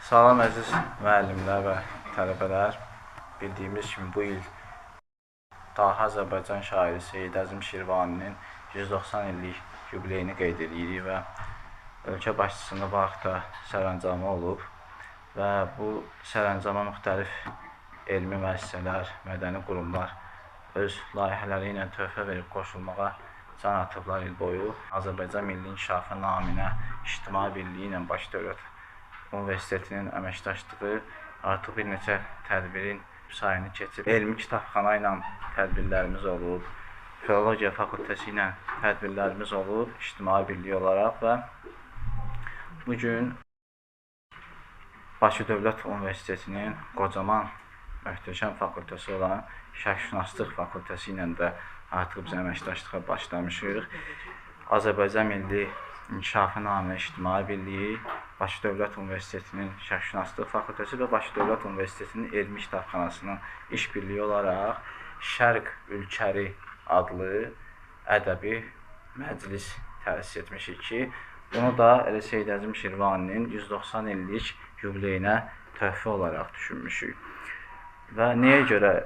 Salam əziz müəllimlər və tələbələr. Bildiyimiz kimi bu il Dahi Azərbaycan şairi Seyid Əzim Şirvaninin 190 illik yubileyini qeyd edirik və ölkə başçısının bu haqda sərəncamı olub və bu sərəncama müxtəlif elmi müəssisələr, mədəni qurumlar öz layihələri ilə töhfə verib qoşulmağa can atıblar il boyu. Azərbaycan Milli İnkişafı naminə İctimai Birliyi ilə Baş Dövlət Universitetinin əməkdaşlığı artıq bir neçə tədbirin sayını keçib. Elmi kitabxana ilə tədbirlərimiz olub, Filologiya Fakültəsi ilə tədbirlərimiz olub, İctimai Birliyi olaraq və bugün Bakı Dövlət Universitetinin qocaman möhtəşəm fakültəsi olan Şərqşünaslıq Fakültəsi ilə də artıq biz əməkdaşlığa başlamışıq. Azərbaycan Milli İnkişafı naminə İctimai Birliyi, Bakı Dövlət Universitetinin Şərqşünaslıq Fakültəsi və Bakı Dövlət Universitetinin Elmi Kitabxanasının işbirliyi olaraq Şərq Ülkəri adlı ədəbi məclis təsis etmişik ki, bunu da elə Seyid Əzim Şirvaninin 190 illik yubileyinə töhfə olaraq düşünmüşük. Və nəyə görə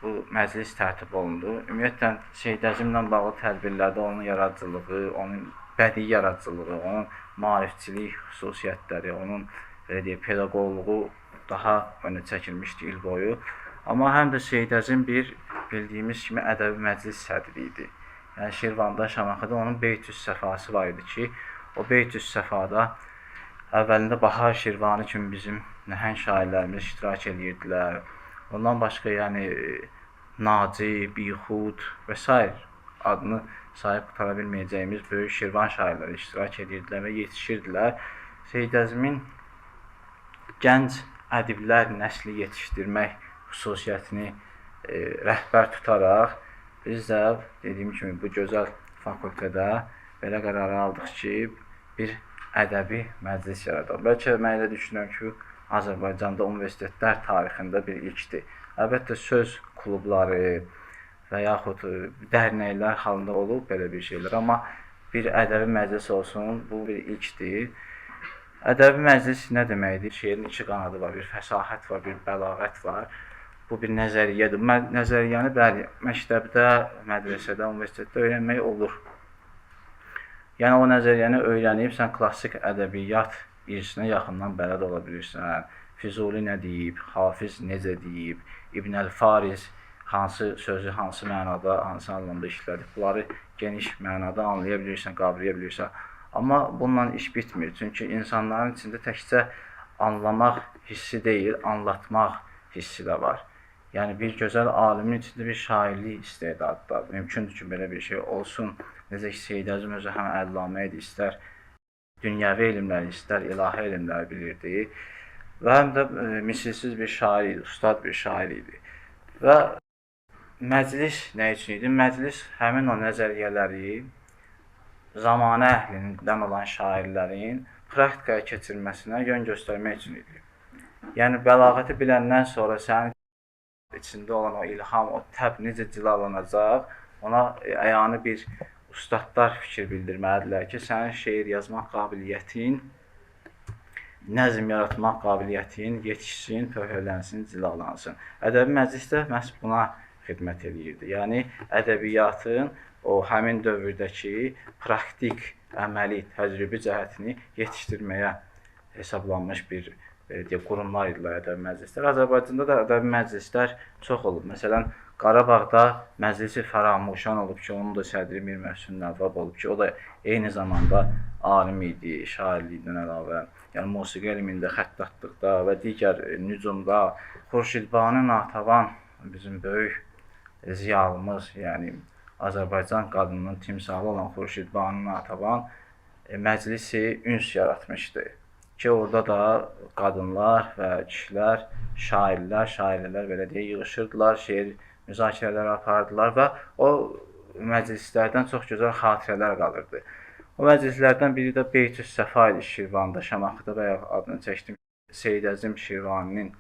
bu məclis tərtib olundu? Ümumiyyətlə, Seyid Əzimlə bağlı tədbirlərdə onun yaradıcılığı, onun bədii yaradıcılığı, onun maarifçilik xüsusiyyətləri, onun pedaqoqluğu daha önə çəkilmişdi il boyu. Amma həm də Seyid Əzim bildiyimiz kimi ədəbi məclis sədri idi. Yəni Şirvanda, Şamaxıda onun Beytüs Səfası var idi ki, o Beytüs Səfada əvvəlində Bahar Şirvani kimi bizim nəhəng şairlərimiz iştirak edirdilər. Ondan başqa yəni Naci, Bixud və s. adını sayıb qutara bilməyəcəyimiz böyük Şirvan şairləri iştirak edirdilər və yetişirdilər. Seyid Əzimin gənc ədiblər nəsli yetişdirmək xüsusiyyətini rəhbər tutaraq biz də dediyim kimi bu gözəl fakültədə belə qərar aldıq ki, bir ədəbi məclis yaradaq. Bəlkə mən elə düşünürəm ki, Azərbaycanda universitetlər tarixində bir ilkdir. Əlbəttə söz klubları və yaxud dərnəklər halında olub belə bir şeylər, amma bir ədəbi məclis olsun, bu bir ilkdir. Ədəbi məclis nə deməkdir? Şeirin iki qanadı var, bir fəsahət var, bir bəlağət var. Bu bir nəzəriyyədir. Nəzəriyyəni bəli, məktəbdə, mədrəsədə, universitetdə öyrənmək olur. Yəni o nəzəriyyəni öyrənib sən klassik ədəbiyyat irsinə yaxından bələd ola bilirsən. Füzuli nə deyib, Hafiz necə deyib, İbn Əl-Fariz hansı sözü, hansı mənada, hansı anlamda işlədir. Bunları geniş mənada anlaya bilirsən, qavraya bilirsən. Amma bununla iş bitmir. Çünki insanların içində təkcə anlamaq hissi deyil, anlatmaq hissi də var. Yəni bir gözəl alimin içində bir şairlik istedadı da. Mümkündür ki, belə bir şey olsun. Necə ki, Seyid Əzim özü həm əllamə idi, istər dünyəvi elmləri, istər ilahi elmləri bilirdi. Və həm də misilsiz bir şair idi, ustad bir şair idi. Və məclis nə üçün idi? Məclis həmin o nəzəriyyələri zamanə əhlindən olan şairlərin praktikaya keçirməsinə yön göstərmək üçün idi. Yəni bəlağəti biləndən sonra sənin içində olan o ilham, o təb necə cilalanacaq, ona əyanı bir ustadlar fikir bildirməlidirlər ki, sənin şeir yazmaq qabiliyyətin, nəzm yaratmaq qabiliyyətin yetişsin, pöhrələnsin, cilalansın. Ədəbi məclisdə məhz buna xidmət edirdi. Yəni ədəbiyyatın o həmin dövrdəki praktik, əməli, təcrübi cəhətini yetişdirməyə hesablanmış bir qurumlar idilər ədəbi məclislər. Azərbaycanda da ədəbi məclislər çox olub. Məsələn, Qarabağda Məclisi Fəramuşan olub ki, onun da sədri Mir Məhsün Nəvvab olub ki, o da eyni zamanda alim idi, şairlikdən əlavə. Yəni musiqi elmində, xəttatlıqda və digər nücumda Xurşidbanu Natəvan bizim böyük ziyalımız, yəni Azərbaycan qadınının timsalı olan Xurşidbanu Natəvan məclisi üns yaratmışdı ki, orada da qadınlar və kişilər, şairlər, şairələr belə deyə yığışırdılar, şeir müzakirələr apardılar və o məclislərdən çox gözəl xatirələr qalırdı. O məclislərdən biri də Beytüs Səfa idi Şirvanda, Şamaxıda və adını çəkdim. Seyid Əzim Şirvaninin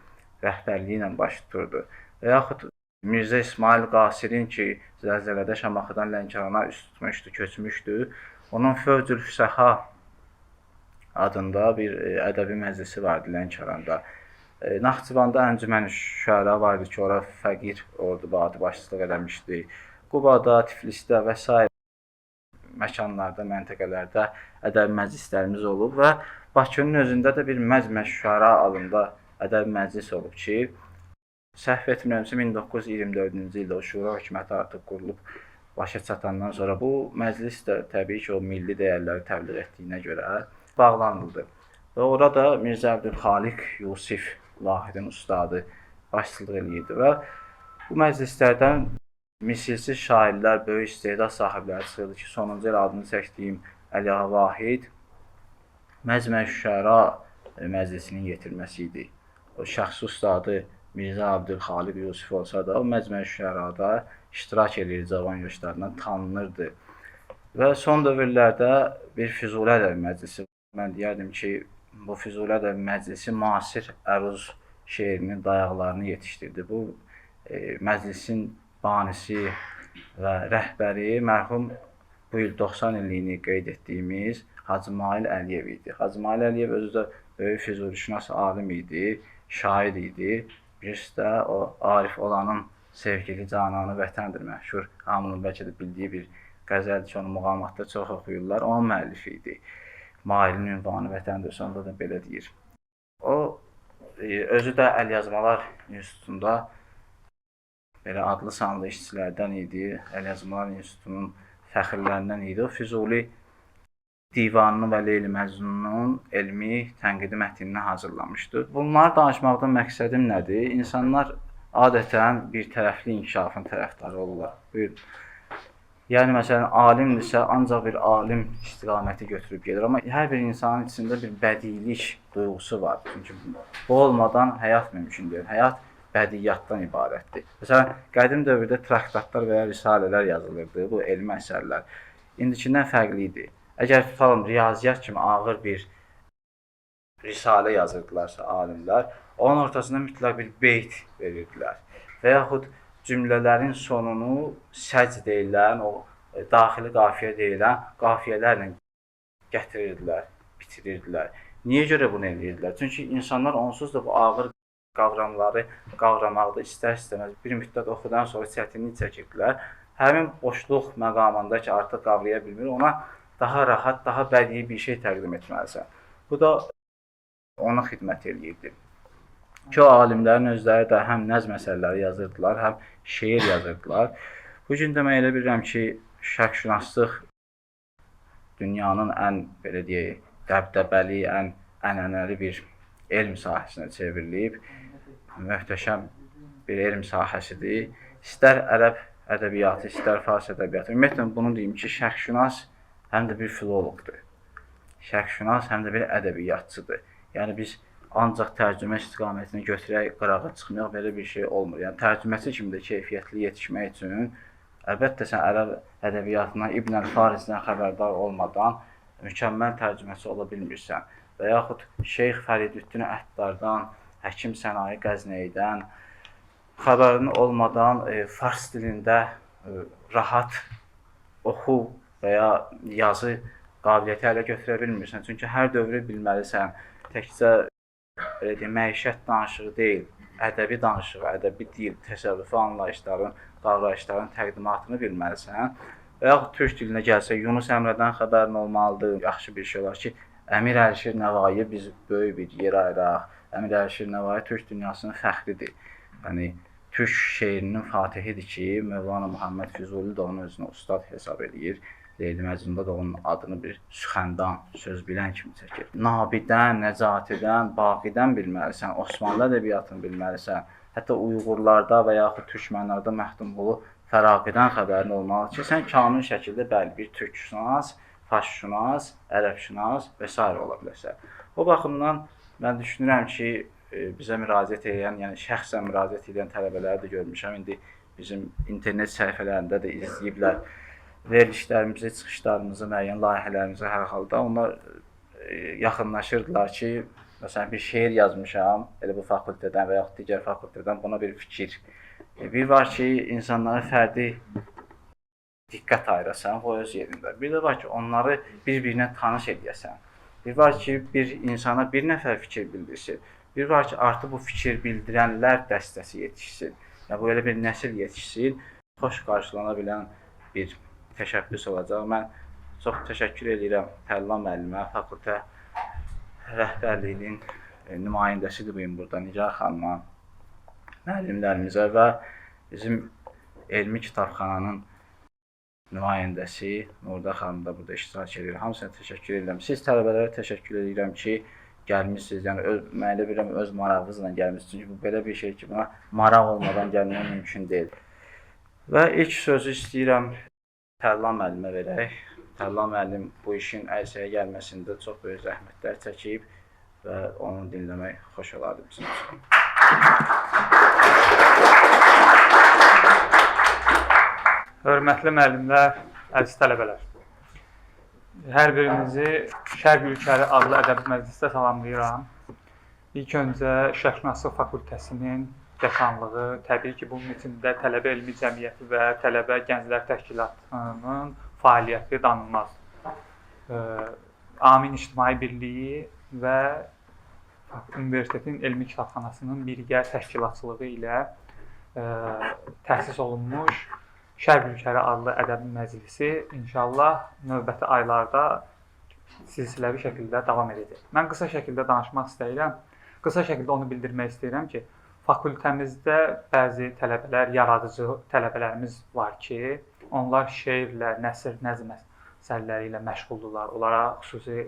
rəhbərliyi ilə baş tuturdu. Və yaxud Mirzə İsmail Qasirin ki, zəlzələdə Şamaxıdan Lənkərana üst tutmuşdu, köçmüşdü. Onun Fövcül Füsəha adında bir ədəbi məclisi vardı Lənkəranda. Naxçıvanda Əncümən Şüəra vardı ki, ora Fəqir Ordubadi başçılıq eləmişdi. Qubada, Tiflisdə və s. məkanlarda, məntəqələrdə ədəbi məclislərimiz olub və Bakının özündə də bir Məcmə Şüəra adında ədəbi məclis olub ki, səhv etmirəmsə 1924-cü ildə o şura hökuməti artıq qurulub başa çatandan sonra bu məclis də təbii ki, o milli dəyərləri təbliğ etdiyinə görə bağlanıldı. Və orada Mirzə Əbdülxaliq Yusif Lahidin ustadı başçılıq eləyirdi və bu məclislərdən misilsiz şairlər, böyük istedad sahibləri çıxırdı ki, sonuncu il adını çəkdiyim Əliağa Vahid Məcmə Şüəra məclisinin yetirməsi idi. O şəxsi ustadı Mirzə Əbdülxaliq Yusif olsa da, o Məcmə Şüərada iştirak edir, cavan yaşlarından tanınırdı. Və son dövrlərdə bir Füzuli ədəbi məclisi. Mən deyərdim ki, bu Füzuli ədəbi məclisi müasir əruz şeirinin dayaqlarını yetişdirdi. Bu məclisin banisi və rəhbəri mərhum bu il 90 illiyini qeyd etdiyimiz Hacı Mail Əliyev idi. Hacı Mail Əliyev özü də böyük füzulişünas alim idi, şair idi. Birisi də o Arif olanın sevgili cananı vətəndir məşhur, hamının bəlkə də bildiyi bir qəzəldir ki, onu muğamatda çox oxuyurlar. Onun müəllifi idi. Mailin ünvanı vətəndir, sonunda da belə deyir. O özü də Əlyazmalar İnstitutunda belə adlı sanlı işçilərdən idi. Əlyazmalar İnstitutunun fəxrlərindən idi. O Füzuli divanını və Leyli Məcnunun elmi tənqidi mətnini hazırlamışdı. Bunları danışmaqdan məqsədim nədir? İnsanlar adətən bir tərəfli inkişafın tərəfdarı olurlar. Yəni, məsələn, alimdirsə, ancaq bir alim istiqaməti götürüb gedir. Amma hər bir insanın içində bir bədiilik duyğusu var. Çünki bu olmadan həyat mümkün deyil. Həyat bədiyyatdan ibarətdir. Məsələn, qədim dövrdə traktatlar və ya risalələr yazılırdı, bu elmi əsərlər. İndikindən fərqli idi. Əgər tutalım, riyaziyyat kimi ağır bir risalə yazırdılarsa alimlər, onun ortasında mütləq bir beyt verirdilər. Və yaxud cümlələrin sonunu səc deyilən, o daxili qafiyə deyilən qafiyələrlə gətirirdilər, bitirirdilər. Niyə görə bunu edirdilər? Çünki insanlar onsuz da bu ağır qavramları qavramaqda istər-istəməz bir müddət oxudan sonra çətinlik çəkirdilər. Həmin boşluq məqamında ki, artıq qavraya bilmir, ona daha rahat, daha bədii bir şey təqdim etməlisən. Bu da ona xidmət edirdi. Ki, o alimlərin özləri də həm nəzm əsərləri yazırdılar, həm şeir yazırdılar. Bugün də mən elə bilirəm ki, şərqşünaslıq dünyanın ən, belə deyək, dəbdəbəli, ən ənənəli bir elm sahəsinə çevrilib. Möhtəşəm bir elm sahəsidir. İstər ərəb ədəbiyyatı, istər fars ədəbiyyatı. Ümumiyyətlə, bunu deyim ki, şərqşünas həm də bir filoloqdur. Şərqşünas həm də bir ədəbiyyatçıdır. Yəni, biz ancaq tərcümə istiqamətini götürək, qırağa çıxmayaq, belə bir şey olmur. Yəni, tərcüməçi kimi də keyfiyyətli yetişmək üçün, əlbəttə, sən ərəb ədəbiyyatından, İbn Əl-Farizdən xəbərdar olmadan mükəmməl tərcüməçi ola bilmirsən. Və yaxud Şeyx Fəridüddin Əttardan, Həkim Sənayi Qəzneydən xəbərin olmadan fars dilində rahat oxu və ya yazı qabiliyyəti hələ götürə bilmirsən. Çünki hər dövrü bilməlisən. Təkcə məişət danışığı deyil, ədəbi danışığı, ədəbi dil, təsəvvüfü anlayışların, qavrayışların təqdimatını bilməlisən. Və yaxud türk dilinə gəlsə, Yunus Əmrədən xəbərin olmalıdır. Yaxşı bir şey olar ki, Əmir Əlişir Nəvaiyə biz böyük bir yer ayıraq. Əmir Əlişir Nəvaiyə türk dünyasının fəxridir. Yəni, türk şeirinin fatihidir ki, Mövlana Muhammed Füzuli də onu özünə ustad hesab edir. Leyli Məcnunda da onun adını bir süxəndan, söz bilən kimi çəkir. Nabidən, Nəcatidən, Baqidən bilməlisən, Osmanlı ədəbiyyatını bilməlisən. Hətta Uyğurlarda və yaxud türkmənlərdə Məxtumqulu Fəraqidən xəbərin olmalı ki, sən kamil şəkildə bəli bir türkşünas, farsşünas, ərəbşünas və s. ola bilərsən. O baxımdan mən düşünürəm ki, bizə müraciət edən, yəni şəxsən müraciət edən tələbələri də görmüşəm. İndi bizim internet səhifələrində də izləyiblər. Verilişlərimizi, çıxışlarımızı, müəyyən layihələrimizi hər halda onlar yaxınlaşırdılar ki, məsələn, bir şeir yazmışam, elə bu fakültədən və yaxud digər fakültədən buna bir fikir. Bir var ki, insanlara fərdi diqqət ayırasan, o öz yerində. Bir də var ki, onları bir-birinə tanış edəsən. Bir var ki, bir insana bir nəfər fikir bildirsin. Bir var ki, artıq bu fikir bildirənlər dəstəsi yetişsin. Yəni, bu elə bir nəsil yetişsin. Xoş qarşılana bilən bir təşəbbüs olacaq. Mən çox təşəkkür edirəm Tərlan müəllimə, fakültə rəhbərliyinin nümayəndəsidir bu gün burada Nigar xanıma, müəllimlərimizə və bizim elmi kitabxananın nümayəndəsi Nurda xanım da burada iştirak edir. Hamısına təşəkkür edirəm. Siz tələbələrə təşəkkür edirəm ki, gəlmişsiniz. Yəni mən elə bilirəm öz marağınızla gəlmisiniz. Çünki bu belə bir şey ki, buna maraq olmadan gəlmək mümkün deyil. Və ilk sözü istəyirəm Tərlan müəllimə verək. Tərlan müəllim bu işin ərsəyə gəlməsində çox böyük zəhmətlər çəkib və onu dinləmək xoş olardı bizim üçün. Hörmətli müəllimlər, əziz tələbələr. Hər birinizi Şərq Ülkələri adlı ədəbi məclisdə salamlayıram. İlk öncə Şərqşünaslıq Fakültəsinin dekanlığı, təbii ki, bunun içində Tələbə Elmi Cəmiyyəti və Tələbə Gənclər Təşkilatının fəaliyyəti danılmaz. Amin İctimai Birliyi və Universitetin Elmi Kitabxanasının birgə təşkilatçılığı ilə təsis olunmuş Şərq Ülkələri adlı ədəbi məclisi inşallah növbəti aylarda silsiləvi şəkildə davam edəcək. Mən qısa şəkildə danışmaq istəyirəm. Qısa şəkildə onu bildirmək istəyirəm ki, fakültəmizdə bəzi tələbələr, yaradıcı tələbələrimiz var ki, onlar şeirlə, nəsr, nəzm əsərləri ilə məşğuldurlar. Onlara xüsusi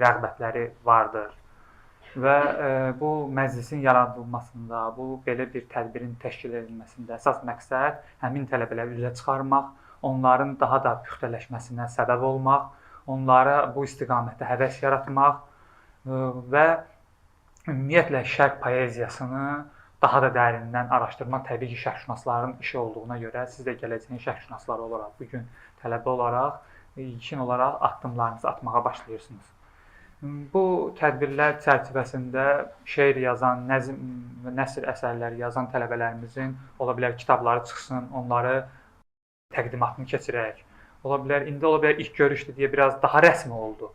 rəğbətləri vardır. Və bu məclisin yaradılmasında, bu belə bir tədbirin təşkil edilməsində əsas məqsəd həmin tələbələri üzə çıxarmaq, onların daha da püxtələşməsinə səbəb olmaq, onlara bu istiqamətdə həvəs yaratmaq və ümumiyyətlə şərq poeziyasını daha da dərindən araşdırmaq təbii ki, şərqşünasların işi olduğuna görə siz də gələcəyin şərqşünasları olaraq, bugün tələbə olaraq, ilkin olaraq addımlarınızı atmağa başlayırsınız. Bu tədbirlər çərçivəsində şeir yazan, nəzm və nəsr əsərləri yazan tələbələrimizin ola bilər kitabları çıxsın, onları təqdimatını keçirək. Ola bilər, indi ola bilər ilk görüşdür deyə biraz daha rəsmi oldu,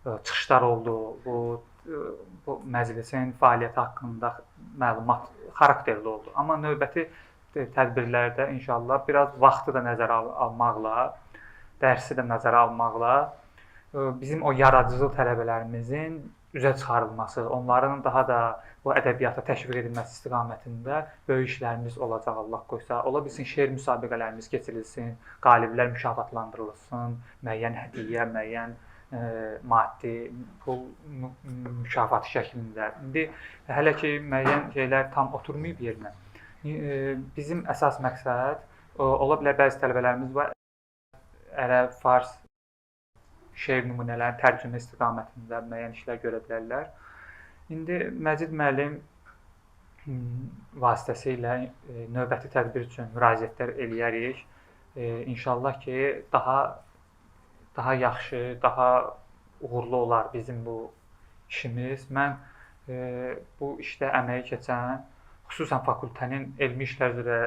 çıxışlar oldu, bu məclisin fəaliyyəti haqqında məlumat xarakterli oldu. Amma növbəti tədbirlərdə inşallah biraz vaxtı da nəzərə almaqla, dərsi də nəzərə almaqla bizim o yaradıcı tələbələrimizin üzə çıxarılması, onların daha da bu ədəbiyyata təşviq edilməsi istiqamətində böyük işlərimiz olacaq Allah qoysa. Ola bilsin şeir müsabiqələrimiz keçirilsin, qaliblər mükafatlandırılsın, müəyyən hədiyyə, müəyyən maddi pul mükafatı şəklində. İndi hələ ki müəyyən şeylər tam oturmayıb yerinə. Bizim əsas məqsəd ola bilər bəzi tələbələrimiz var, ərəb, fars şeir nümunələrin tərcümə istiqamətində müəyyən işlər görə bilərlər. İndi Məcid müəllim vasitəsilə növbəti tədbir üçün müraciətlər eləyərik. İnşallah ki, daha yaxşı, daha uğurlu olar bizim bu işimiz. Mən bu işdə əməyi keçən, xüsusən fakültənin elmi işlər üzrə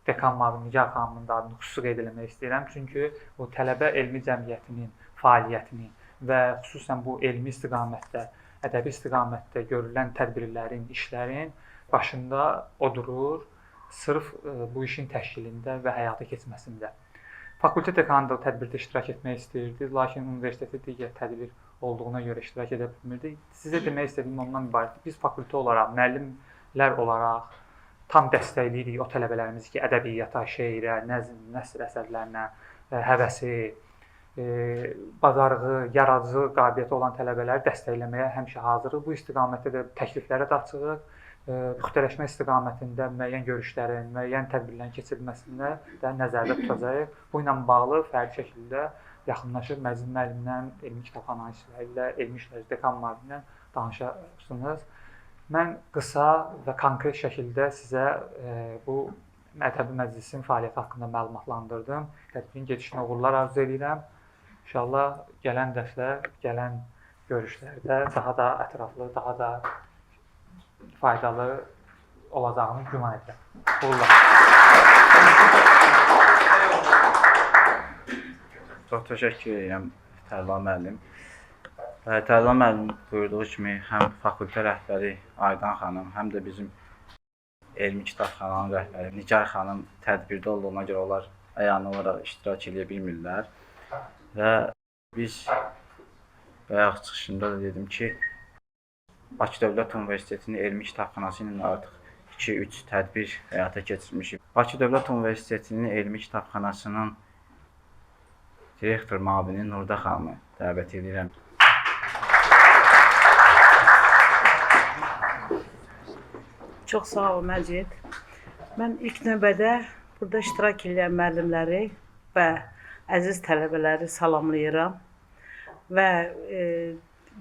dekan müavini Nigar xanımın da adını xüsusi qeyd eləmək istəyirəm. Çünki bu tələbə elmi cəmiyyətinin fəaliyyətini və xüsusən bu elmi istiqamətdə, ədəbi istiqamətdə görülən tədbirlərin, işlərin başında o durur, sırf bu işin təşkilində və həyata keçməsində. Fakültə dekanı da tədbirdə iştirak etmək istəyirdi, lakin universiteti digər tədbir olduğuna görə iştirak edə bilmirdi. Sizə demək istədiyim ondan ibarətdir. Biz fakültə olaraq, müəllimlər olaraq tam dəstəkləyirik o tələbələrimizi ki, ədəbiyyata, şeirə, nəzm, nəsr əsərlərinə həvəsi, bacarığı, yaradıcı qabiliyyəti olan tələbələri dəstəkləməyə həmişə hazırıq. Bu istiqamətdə də təkliflərə də açığıq. Püxtələşmə istiqamətində müəyyən görüşlərin, müəyyən tədbirlərin keçirilməsində də nəzərdə tutacağıq. Bu ilə bağlı fərdi şəkildə yaxınlaşıb Məcid müəllimlə, elmi kitabxana işləri ilə, elmi işlər dekan müavinindən danışarsınız. Mən qısa və konkret şəkildə sizə bu ədəbi məclisin fəaliyyəti haqqında məlumatlandırdım. Tədbirin gedişinə uğurlar arzu edirəm. İnşallah gələn dərslər, gələn görüşlərdə daha da ətraflı, daha da faydalı olacağını güman edirəm. Uğurlar. Çox təşəkkür edirəm Tərlan müəllim. Tərlan müəllim buyurduğu kimi həm fakültə rəhbəri Aydan xanım, həm də bizim elmi kitabxananın rəhbəri Nigar xanım tədbirdə olduğuna görə onlar əyani olaraq iştirak edə bilmirlər. Və biz bayaq çıxışında da dedim ki, Bakı Dövlət Universitetinin elmi kitabxanası ilə artıq 2-3 tədbir həyata keçirmişik. Bakı Dövlət Universitetinin elmi kitabxanasının direktor müavini Nurda xanımı dəvət edirəm. Çox sağ ol Məcid. Mən ilk növbədə burada iştirak edən müəllimləri və əziz tələbələri salamlayıram və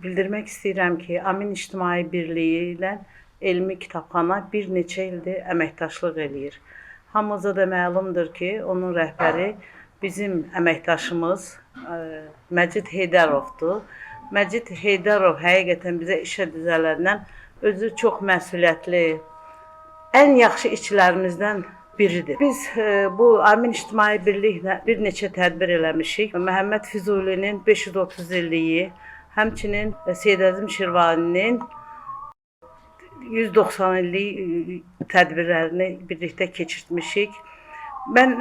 bildirmək istəyirəm ki, Amin İctimai Birliyi ilə elmi kitabxana bir neçə ildir əməkdaşlıq eləyir. Hamımıza da məlumdur ki, onun rəhbəri bizim əməkdaşımız Məcid Heydarovdur. Məcid Heydarov həqiqətən bizə işə düzələndən özü çox məsuliyyətli, ən yaxşı işçilərimizdən biridir. Biz bu Amin İctimai Birliklə bir neçə tədbir eləmişik. Məhəmməd Füzulinin 530 illiyi, həmçinin Seyid Əzim Şirvaninin 190 illik tədbirlərini birlikdə keçirtmişik. Mən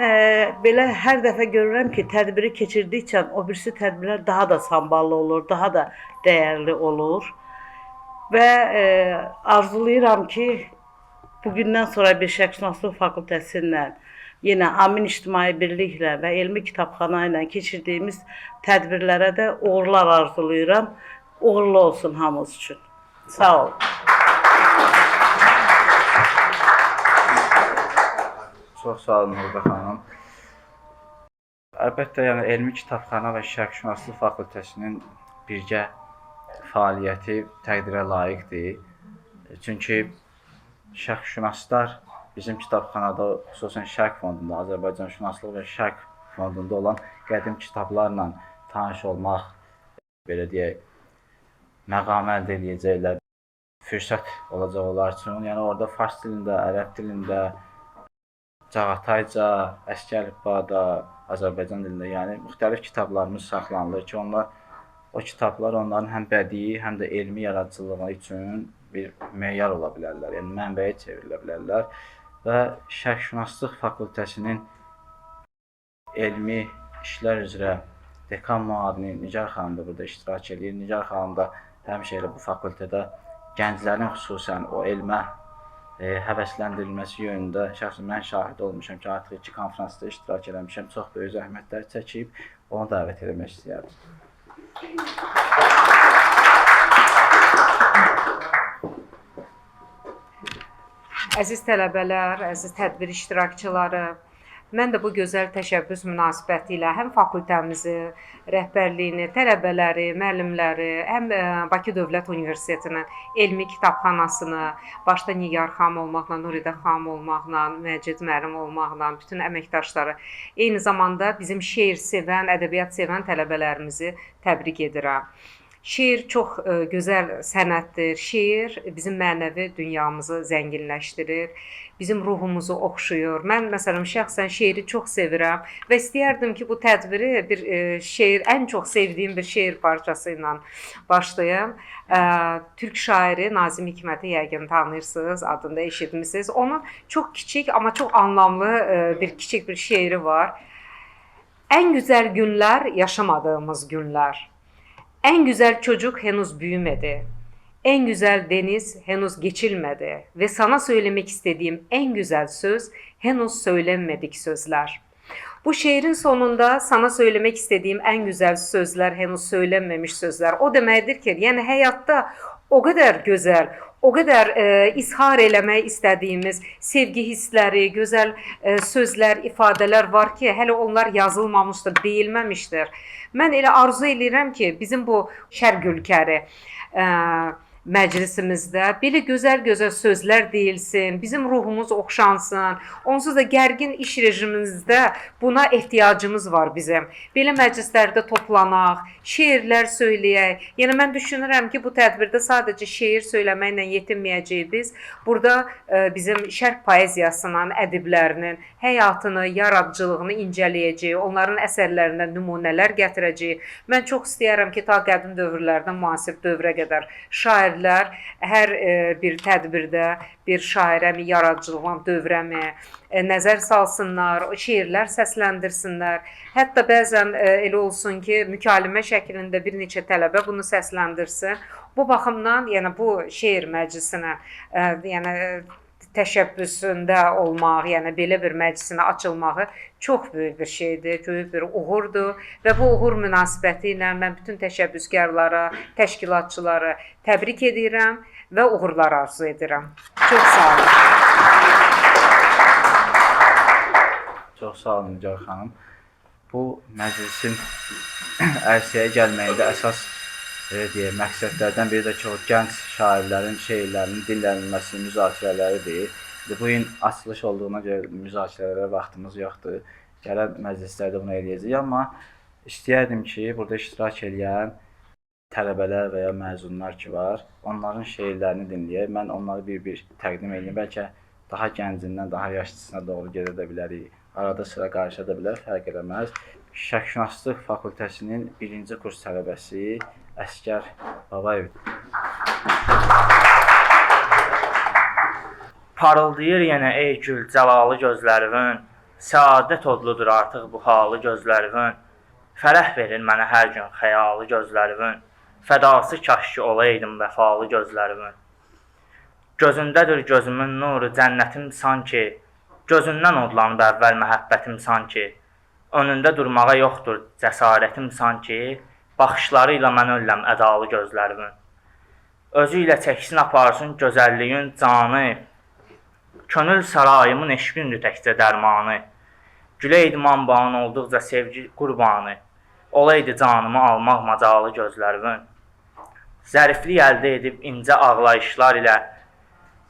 belə hər dəfə görürəm ki, tədbiri keçirdikcə o birisi tədbirlər daha da samballı olur, daha da dəyərli olur. Və arzulayıram ki, bugündən sonra bir Şərqşünaslıq Fakültəsindən, yenə Amin İctimai Birliklə və Elmi Kitabxana ilə keçirdiyimiz tədbirlərə də uğurlar arzulayıram. Uğurlu olsun hamımız üçün. Sağ olun. Çox sağ olun Nurda xanım. Əlbəttə, yəni Elmi Kitabxana və Şərqşünaslıq Fakültəsinin birgə fəaliyyəti təqdirə layiqdir. Çünki şərqşünaslar bizim kitabxanada, xüsusən Şərq fondunda, Azərbaycan Şünaslıq və Şərq fondunda olan qədim kitablarla tanış olmaq, belə deyək, məqam əldə edəcəklər, fürsət olacaq onlar üçün. Yəni orada fars dilində, ərəb dilində, Cağatayca, əski əlifbada, Azərbaycan dilində, yəni müxtəlif kitablarımız saxlanılır ki, o kitablar onların həm bədii, həm də elmi yaradıcılığı üçün bir meyar ola bilərlər, yəni mənbəyə çevrilə bilərlər. Və Şərqşünaslıq Fakültəsinin elmi işlər üzrə dekan müavini Nigar xanım da burada iştirak edir. Nigar xanım da həmişə elə bu fakültədə gənclərin xüsusən o elmə həvəsləndirilməsi yönündə şəxsən mən şahid olmuşam ki, artıq 2 konferansda iştirak eləmişəm, çox böyük zəhmətlər çəkib, onu dəvət etmək istəyərdim. Əziz tələbələr, əziz tədbir iştirakçıları, mən də bu gözəl təşəbbüs münasibətilə həm fakültəmizi, rəhbərliyini, tələbələri, müəllimləri, həm Bakı Dövlət Universitetinin elmi kitabxanasını, başda Nigar xanım olmaqla, Nuridə xanım olmaqla, Məcid müəllim olmaqla, bütün əməkdaşları, eyni zamanda bizim şeir sevən, ədəbiyyat sevən tələbələrimizi təbrik edirəm. Şeir çox gözəl sənətdir. Şeir bizim mənəvi dünyamızı zənginləşdirir, bizim ruhumuzu oxşuyur. Mən məsələn şəxsən şeiri çox sevirəm və istəyərdim ki, bu tədbiri bir şeir, ən çox sevdiyim bir şeir parçası ilə başlayım. Türk şairi Nazim Hikməti yəqin tanıyırsınız, adını da eşitmisiniz. Onun çox kiçik, amma çox anlamlı bir kiçik bir şeiri var. Ən gözəl günlər yaşamadığımız günlər. En güzel çocuk henüz büyümedi. En güzel deniz henüz geçilmedi. Ve sana söylemek istediğim en güzel söz henüz söylenmedik sözler. Bu şiirin sonunda sana söylemek istediğim en güzel sözler henüz söylenmemiş sözler. O deməkdir ki, yani hayatta o kadar güzel, o kadar ishar eləmək istədiyimiz sevgi hissləri, gözəl sözlər, ifadələr var ki, hələ onlar yazılmamışdır, deyilməmişdir. Mən elə arzu edirəm ki, bizim bu şərq ölkəri məclisimizdə belə gözəl-gözəl sözlər deyilsin, bizim ruhumuz oxşansın. Onsuz da gərgin iş rejimimizdə buna ehtiyacımız var bizim. Belə məclislərdə toplanaq, şeirlər söyləyək. Yəni mən düşünürəm ki, bu tədbirdə sadəcə şeir söyləməklə yetinməyəcəyik biz. Burada bizim şərq poeziyasının, ədiblərinin həyatını, yaradıcılığını incələyəcəyik, onların əsərlərindən nümunələr gətirəcəyik. Mən çox istəyərəm ki, ta qədim dövrlərdən müasir dövrə qədər şairlər hər bir tədbirdə bir şairəmi, yaradıcılığın dövrəmi nəzər salsınlar, şeirlər səsləndirsinlər. Hətta bəzən elə olsun ki, mükalimə şəklində bir neçə tələbə bunu səsləndirsin. Bu baxımdan, yəni bu şeir məclisinə, yəni təşəbbüsündə olmaq, yəni belə bir məclisinə açılmağı çox böyük bir şeydir, böyük bir uğurdur və bu uğur münasibəti ilə mən bütün təşəbbüskarlara, təşkilatçıları təbrik edirəm və uğurlar arzu edirəm. Çox sağ olun. Çox sağ olun Nigar xanım. Bu məclisin ərsəyə gəlməyində əsas məqsədlərdən biri də ki, o gənc şairlərin şeirlərinin dillənilməsi, müzakirələridir. Bu gün açılış olduğuna görə müzakirələrə vaxtımız yoxdur. Gələn məclislərdə bunu eləyəcəyik, amma istəyərdim ki, burada iştirak edən tələbələr və ya məzunlar ki var, onların şeirlərini dinləyək. Mən onları bir-bir təqdim edeyim. Bəlkə daha gəncindən daha yaşlısına doğru gedə də bilərik. Arada sıra qarışa da bilər, fərq eləməz. Şərqşünaslıq fakültəsinin 1-ci kurs tələbəsi Əsgər Babayev. Parıldayır yenə ey gül cəlalı gözlərinin, səadət odludur artıq bu halı gözlərinin. Fərəh verir mənə hər gün xəyalı gözlərinin, fədası kaş ki olaydım vəfalı gözlərinin. Gözündədir gözümün nuru cənnətim sanki, gözündən odlanıb əvvəl məhəbbətim sanki. Önündə durmağa yoxdur cəsarətim sanki, baxışları ilə mən ölləm ədalı gözlərimin. Özü ilə çəksin aparsın gözəlliyin canı, könül sarayımın eşqindir təkcə dərmanı. Güləydi manbağın olduqca sevgi qurbanı, olaydı canımı almaq macalı gözlərimin. Zəriflik əldə edib incə ağlayışlar ilə,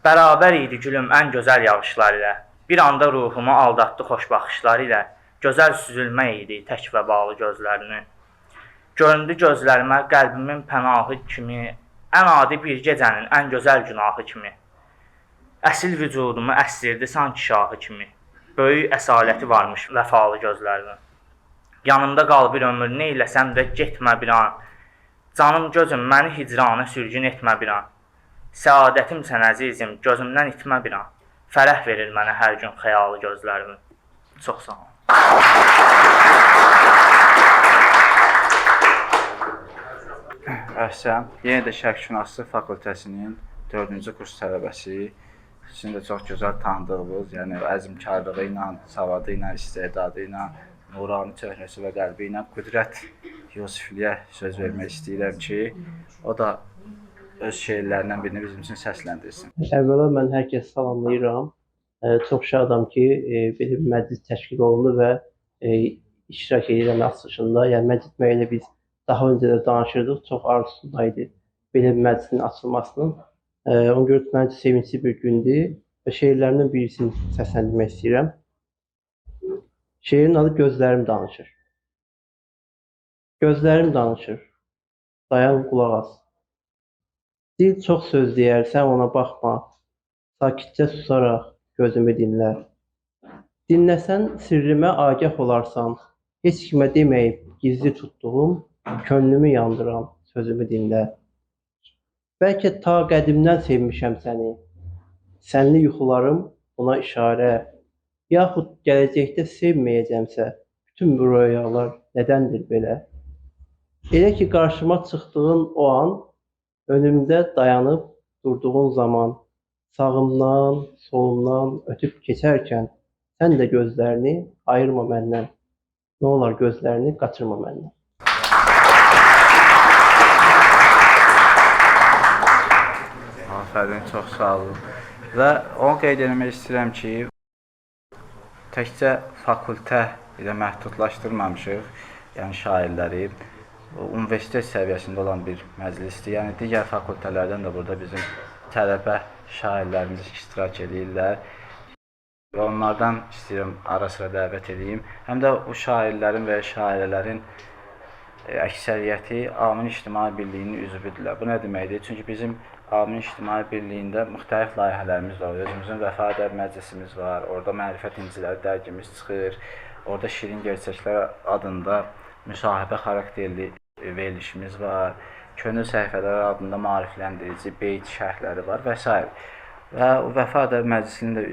bərabər idi gülüm ən gözəl yağışlar ilə. Bir anda ruhumu aldatdı xoş baxışlar ilə, gözəl süzülmə idi tək və bağlı gözlərini. Göründü gözlərimə qəlbimin pənahı kimi, ən adi bir gecənin ən gözəl günahı kimi. Əsil vücudumu əsdirdi sanki şahı kimi, böyük əsaləti varmış vəfalı gözlərinin. Yanımda qal bir ömür, neyləsəm də getmə bir an, canım gözüm məni hicrana sürgün etmə bir an. Səadətimsən əzizim, gözümdən itmə bir an, fərəh verir mənə hər gün xəyalı gözlərimin. Çox sağ olun. Əhsən, yenə də Şərqşünaslıq fakültəsinin 4-cü kurs tələbəsi. Sizin də çox gözəl tanıdığınız, yəni əzmkarlığı ilə, savadı ilə, istedadı ilə, nurani çöhrəsi və qəlbi ilə Qüdrət Yusifliyə söz vermək istəyirəm ki, o da öz şeirlərindən birini bizim üçün səsləndirsin. Əvvəla mən hər kəsi salamlayıram. Çox şadam ki, belə bir məclis təşkil olundu və iştirak edirəm açılışında. Yəni məclis müəyyənə biz daha öncə də danışırdıq, çox arzusundaydı belə bir məclisin açılmasının. Ona görə məncə sevincli bir gündür və şeirlərimdən birisini səsləndirmək istəyirəm. Şeirin adı Gözlərim danışır. Gözlərim danışır, dayan qulaq as. Dil çox söz deyər, sən ona baxma, sakitcə susaraq gözümü dinlər. Dinləsən sirrimə agah olarsan, heç kimə deməyib gizli tutduğum, könlümü yandıran sözümü dinlə. Bəlkə ta qədimdən sevmişəm səni, sənli yuxularım buna işarə, yaxud gələcəkdə sevməyəcəmsə, bütün bu röyalar nədəndir belə? Elə ki, qarşıma çıxdığın o an, önümdə dayanıb durduğun zaman, sağımdan, solumdan ötüb keçərkən, sən də gözlərini ayırma məndən, nə olar gözlərini qaçırma məndən. Afərin, çox sağ olun. Və onu qeyd etmək istəyirəm ki, təkcə fakültə ilə məhdudlaşdırmamışıq, yəni şairləri. universitet səviyyəsində olan bir məclisdir. Yəni digər fakültələrdən də burada bizim tələbə şairlərimiz iştirak edirlər. Və onlardan istəyirəm ara sıra dəvət edeyim. Həm də o şairlərin və şairələrin əksəriyyəti Amin İctimai Birliyinin üzvüdürlər. Bu nə deməkdir? Çünki bizim Amin İctimai Birliyində müxtəlif layihələrimiz var. Özümüzün Vəfa Ədəb Məclisimiz var. Orada Mərifət İnciləri dərgimiz çıxır. Orada Şirin Gerçəklər adında müsahibə xarakterli verilişimiz var. Könül səhifələri adında maarifləndirici beyt şərhləri var və s. Və Vəfa Ədəb Məclisinin də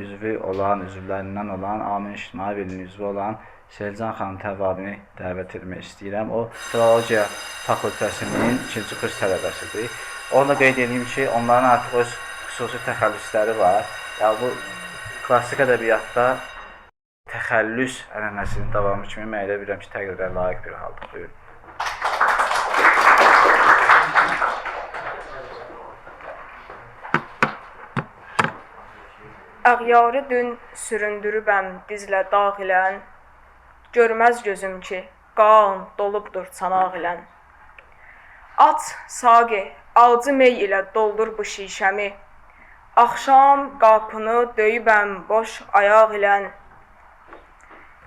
üzvlərindən olan, Amin İctimai Birliyinin üzvü olan Selcan xanım Təvvabini dəvət etmək istəyirəm. O, Filologiya Fakültəsinin 2-ci kurs tələbəsidir. Onu da qeyd edeyim ki, onların artıq öz xüsusi təxəllüsləri var. Yəni, bu klassik ədəbiyyatda təxəllüs ənənəsinin davamı kimi mən elə bilirəm ki, təqdirə layiq bir haldır. Buyurun. Əğyarı dün süründürübəm dizlə daxilən, görməz gözüm ki, qan dolubdur çanaq ilən. Aç, Saqi, acı mey ilə doldur bu şişəmi, axşam qapını döyübəm boş ayaq ilən.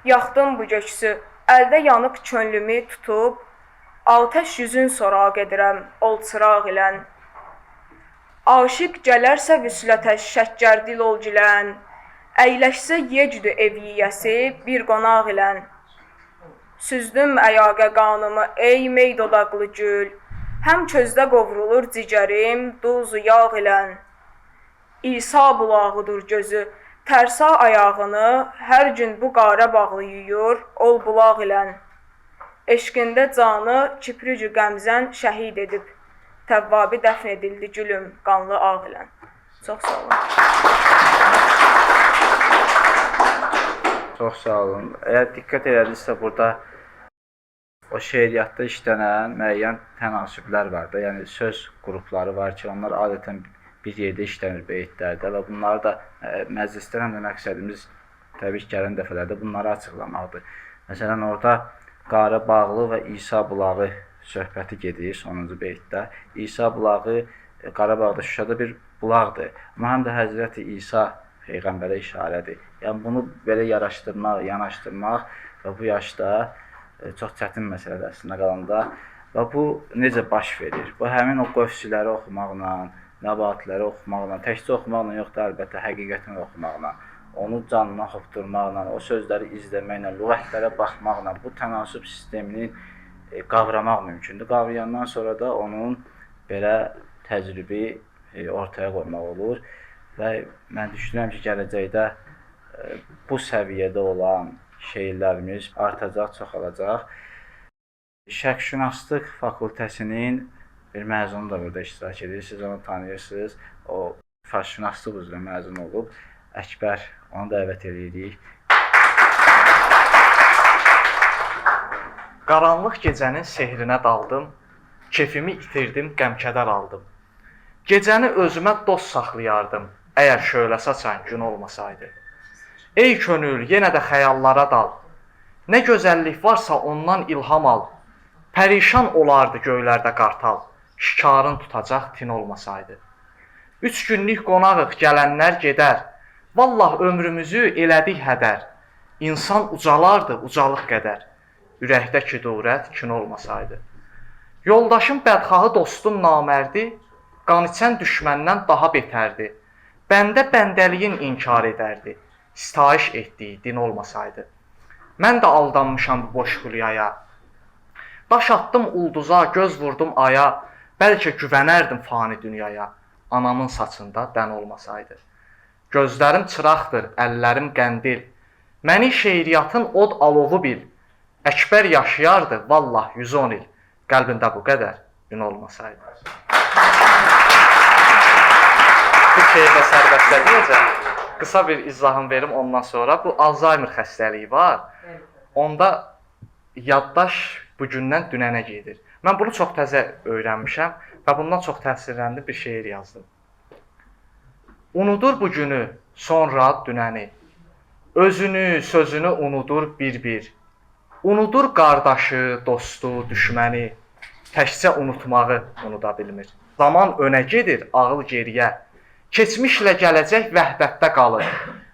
Yaxdım bu göksü, əldə yanıb könlümü tutub, atəş yüzün soraq edirəm ol çıraq ilən. Aşiq gələrsə vüslətə şəkkər dil ol gilən, əyləşsə yecdü ev yiyəsi bir qonaq ilən. Süzdüm əyaqa qanımı ey mey dodaqlı gül, həm közdə qovrulur cigərim duzu yağ ilən. İsa bulağıdır gözü, tərsa ayağını hər gün bu qarə bağlı yuyur ol bulaq ilən. Eşqində canı kiprücü qəmzən şəhid edib, Təvvabi dəfn edildi gülüm qanlı ağ ilən. Çox sağ olun. Çox sağ olun. Əgər diqqət edilirsə, burada o şeiriyyatda işlənən müəyyən tənasüblər var da, yəni söz qrupları var ki, onlar adətən bir yerdə işlənir beytlərdə və bunları da məclisdən həm də məqsədimiz təbii ki, gələn dəfələrdə bunları açıqlamaqdır. Məsələn, orada Qarı Bağlı və İsa Bulağı söhbəti gedir sonuncu beytdə. İsa bulağı Qarabağda, Şuşada bir bulaqdır. Amma həm də Həzrəti İsa Peyğəmbərə işarədir. Yəni bunu belə yanaşdırmaq və bu yaşda çox çətin məsələdir əslində qalanda. Və bu necə baş verir? Bu həmin o qövsüləri oxumaqla, nəbatiləri oxumaqla, təkcə oxumaqla yox da əlbəttə həqiqətini oxumaqla, onu canına hopdurmaqla, o sözləri izləməklə, lüğətlərə baxmaqla bu tənasüb sistemini qavramaq mümkündür. Qavrayandan sonra da onun belə təcrübi ortaya qoymaq olur və mən düşünürəm ki, gələcəkdə bu səviyyədə olan şeirlərimiz artacaq, çoxalacaq. Şərqşünaslıq fakültəsinin bir məzunu da burada iştirak edir. Siz onu tanıyırsınız. O farsşünaslıq üzrə məzun olub. Əkbər, onu dəvət edirik. Qaranlıq gecənin sehrinə daldım, kefimi itirdim, qəmkədər aldım. Gecəni özümə dost saxlayardım, əgər şölə saçan gün olmasaydı. Ey könül, yenə də xəyallara dal, nə gözəllik varsa ondan ilham al. Pərişan olardı göylərdə qartal, şikarın tutacaq tin olmasaydı. 3 günlük qonağıq, gələnlər gedər, vallah ömrümüzü elədik hədər. İnsan ucalardı, ucalıq qədər. Ürəkdə kidurət kin olmasaydı. Yoldaşım bədxahı dostum namərdi, qan içən düşməndən daha betərdi. Bəndə bəndəliyin inkar edərdi, sitayiş etdiyi din olmasaydı. Mən də aldanmışam bu boş xülyaya. Daş atdım ulduza, göz vurdum aya, bəlkə güvənərdim fani dünyaya, anamın saçında dən olmasaydı. Gözlərim çıraqdır, əllərim qəndil, məni şeiriyyatın od alovu bil. Əkbər yaşayardı, vallah 110 il, qəlbində bu qədər gün olmasaydı. Bu şeirdə sərbəstə deyəcəm, qısa bir izahım verim ondan sonra. Bu Alzheimer xəstəliyi var, onda yaddaş bugündən dünənə gedir. Mən bunu çox təzə öyrənmişəm və bundan çox təsirləndim, bir şeir yazdım. Unudur bugünü, sonra dünəni, özünü, sözünü unudur bir-bir. Unudur qardaşı, dostu, düşməni, təkcə unutmağı unuda bilmir. Zaman önə gedir, ağıl geriyə. Keçmişlə gələcək vəhdətdə qalır.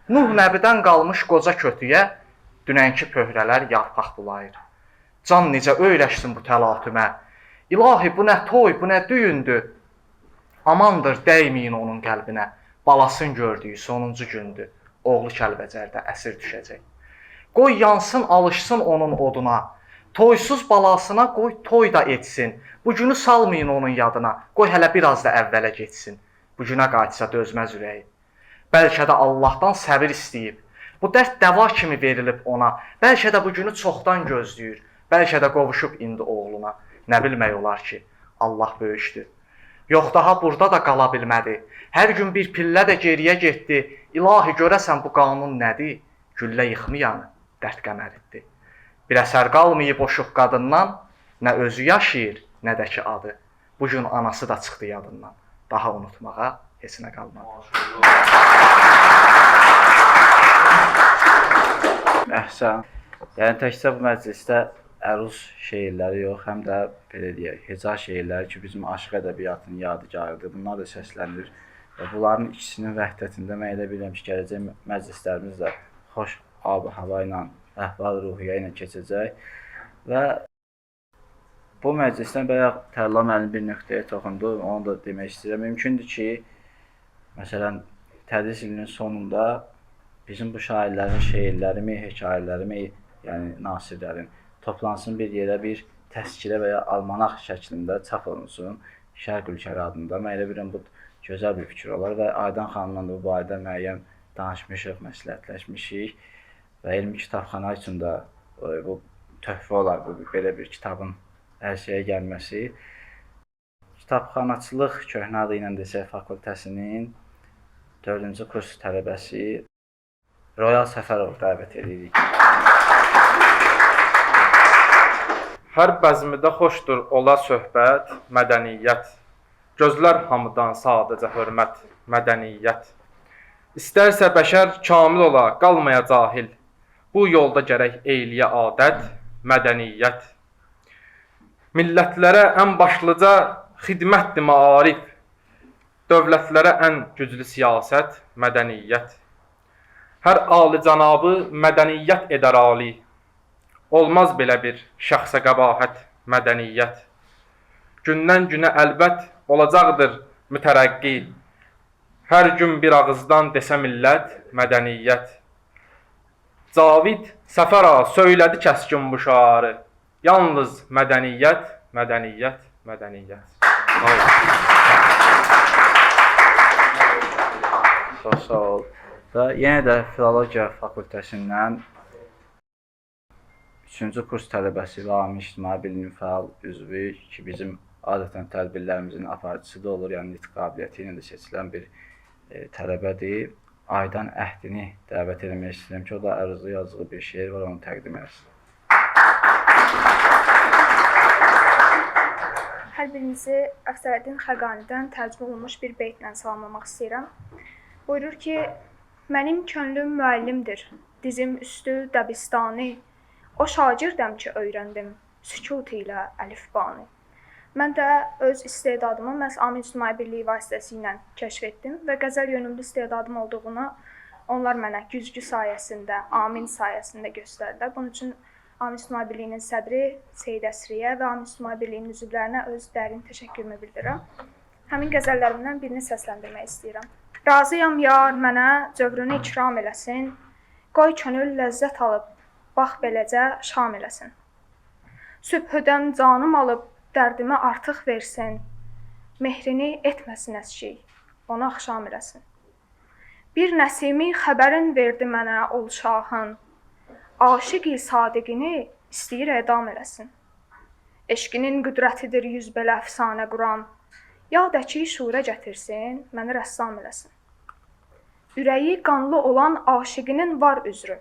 Nuh nəbidən qalmış qoca kötüyə, dünənki pöhrələr yarpaq bulayır. Can necə öyrəşsin bu təlatümə? İlahi, bu nə toy, bu nə düyündür? Amandır, dəyməyin onun qəlbinə. Balasın gördüyü sonuncu gündür. Oğlu Kəlbəcərdə əsir düşəcək. Qoy yansın, alışsın onun oduna. Toysuz balasına qoy toy da etsin. Bu günü salmayın onun yadına. Qoy hələ biraz da əvvələ getsin. Bu günə qayıtsa dözməz ürəyi. Bəlkə də Allahdan səbir istəyib. Bu dərd dəva kimi verilib ona. Bəlkə də bu günü çoxdan gözləyir. Bəlkə də qovuşub indi oğluna. Nə bilmək olar ki, Allah böyükdür. Yox, daha burada da qala bilmədi. Hər gün bir pillə də geriyə getdi. İlahi, görəsən bu qanun nədir? Güllə yıxmayanı dərd qəməridir. Bir əsər qalmayıb o şux qadından, nə özü yaşayır, nə də ki adı. Bu gün anası da çıxdı yadından. Daha unutmağa heç nə qalmadı. Əhsən. Yəni təkcə bu məclisdə əruz şeirləri yox, həm də belə deyək, heca şeirləri ki, bizim aşıq ədəbiyyatının yadigarıdır. Bunlar da səslənir. Və bunların ikisinin vəhdətində mən elə bilirəm ki, gələcək məclislərimiz də xoş ab-hava ilə, əhval-ruhiyyə ilə keçəcək. Və bu məclisdən bayaq Tərlan müəllim bir nöqtəyə toxundu, onu da demək istəyirəm. Mümkündür ki, məsələn, tədris ilinin sonunda bizim bu şairlərin şeirlərimi, hekayələrimi, yəni nasirlərin toplansın bir yerə, bir təskirə və ya almanaq şəklində çap olunsun Şərq ölkələri adında. Mən elə bilirəm, bu gözəl bir fikir olar və Aydan xanımla da bu barədə müəyyən danışmışıq, məsləhətləşmişik və elmi kitabxana üçün də bu töhfə olar, bu belə bir kitabın ərsəyə gəlməsi. Kitabxanaçılıq köhnə adı ilə desək fakültəsinin 4-cü kurs tələbəsi Royal Səfərov dəvət edirik. Hər bəzmidə xoşdur ola söhbət, mədəniyyət. Gözlər hamıdan sadəcə hörmət, mədəniyyət. İstərsə bəşər kamil ola, qalmaya cahil. Bu yolda gərək eyliyə adət, mədəniyyət. Millətlərə ən başlıca xidmətdir maarif. Dövlətlərə ən güclü siyasət, mədəniyyət. Hər alicənabı mədəniyyət edər ali. Olmaz belə bir şəxsə qəbahət, mədəniyyət. Gündən günə əlbət olacaqdır mütərəqqi. Hər gün bir ağızdan desə millət, mədəniyyət. Cavid Səfəra söylədi kəskin bu şaarı. Yalnız mədəniyyət, mədəniyyət, mədəniyyət. Çox sağ ol. Və yenə də Filologiya fakültəsindən 3-cü kurs tələbəsi Rami İctimai Bilim fəal üzvü ki, bizim adətən tədbirlərimizin aparıcısı da olur, yəni nitq qabiliyyəti ilə də seçilən bir tələbədir. Aydan Əhdini dəvət etmək istəyirəm ki, o da əruzlu yazdığı bir şeir var, onu təqdim etsin. Hər birinizi Əfsələddin Xəqanidən tərcümə olunmuş bir beytlə salamlamaq istəyirəm. Buyurur ki, mənim könlüm müəllimdir, dizim üstü dəbistani. O şagirdəm ki, öyrəndim sükut ilə əlifbanı. Mən də öz istedadımı məhz Amin İctimai Birliyi vasitəsilə kəşf etdim və qəzəl yönümlü istedadım olduğunu onlar mənə güzgü sayəsində, Amin sayəsində göstərdilər. Bunun üçün Amin İctimai Birliyinin sədri Seyid Əsriyə və Amin İctimai Birliyinin üzvlərinə öz dərin təşəkkürümü bildirirəm. Həmin qəzəllərimdən birini səsləndirmək istəyirəm. Razıyam yar mənə cövrünü ikram eləsin, qoy könül ləzzət alıb, bax beləcə şam eləsin. Sübhüdən canım alıb, dərdimi artıq versin, mehrini etməsin əskik, onu axşam eləsin. Bir nəsimi xəbərin verdi mənə ol şahın, aşiqi sadiqini istəyir edam eləsin. Eşqinin qüdrətidir yüz belə əfsanə quran, yad əki şurə gətirsin, məni rəssam eləsin. Ürəyi qanlı olan aşiqinin var üzrü,